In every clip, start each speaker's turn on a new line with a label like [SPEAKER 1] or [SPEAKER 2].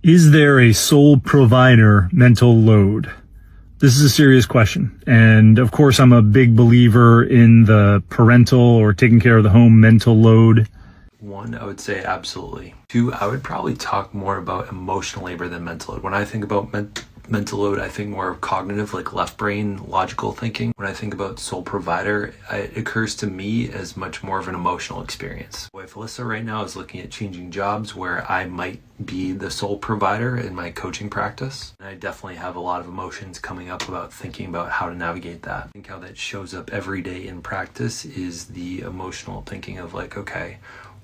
[SPEAKER 1] Is there a sole provider mental load? This is a serious question. And of course, I'm a big believer in the parental or taking care of the home mental load.
[SPEAKER 2] One, I would say absolutely. Two, I would probably talk more about emotional labor than mental load. When I think about mental load, I think more of cognitive, like left brain, logical thinking. When I think about sole provider, it occurs to me as much more of an emotional experience. My wife Alyssa right now is looking at changing jobs where I might be the sole provider in my coaching practice. And I definitely have a lot of emotions coming up about thinking about how to navigate that. I think how that shows up every day in practice is the emotional thinking of like, okay,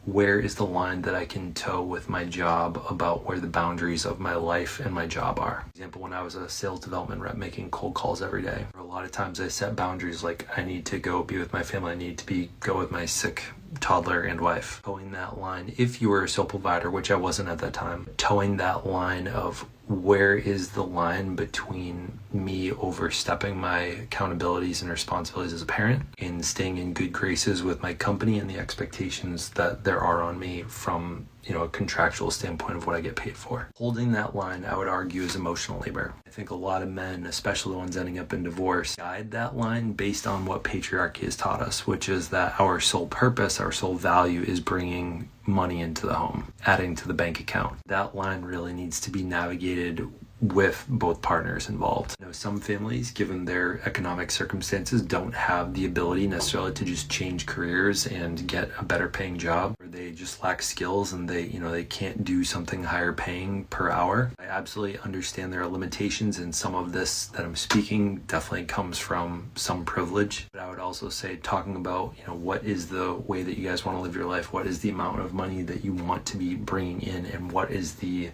[SPEAKER 2] where is the line that I can toe with my job about where the boundaries of my life and my job are? For example, when I was a sales development rep making cold calls every day, a lot of times I set boundaries like I need to go be with my family, I need to go with my sick toddler and wife. Towing that line, if you were a sole provider, which I wasn't at that time, towing that line of where is the line between me overstepping my accountabilities and responsibilities as a parent and staying in good graces with my company and the expectations that there are on me from, a contractual standpoint of what I get paid for. Holding that line, I would argue, is emotional labor. I think a lot of men, especially the ones ending up in divorce, guide that line based on what patriarchy has taught us, which is that our sole purpose, our sole value is bringing money into the home, adding to the bank account. That line really needs to be navigated with both partners involved. Some families, given their economic circumstances, don't have the ability necessarily to just change careers and get a better paying job, or they just lack skills and they can't do something higher paying per hour. I absolutely understand there are limitations, and some of this that I'm speaking definitely comes from some privilege. But I would also say, talking about, what is the way that you guys want to live your life? What is the amount of money that you want to be bringing in, and what is the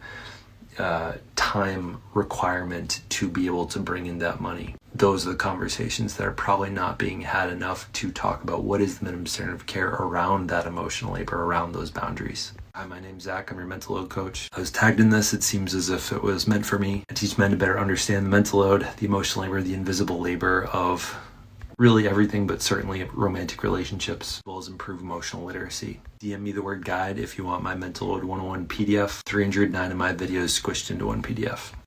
[SPEAKER 2] time requirement to be able to bring in that money? Those are the conversations that are probably not being had enough to talk about what is the minimum standard of care around that emotional labor, around those boundaries. Hi, my name's Zach. I'm your mental load coach. I was tagged in this. It seems as if it was meant for me. I teach men to better understand the mental load, the emotional labor, the invisible labor of really everything, but certainly romantic relationships, as well as improve emotional literacy. DM me the word guide if you want my mental load 101 PDF, 309 of my videos squished into one PDF.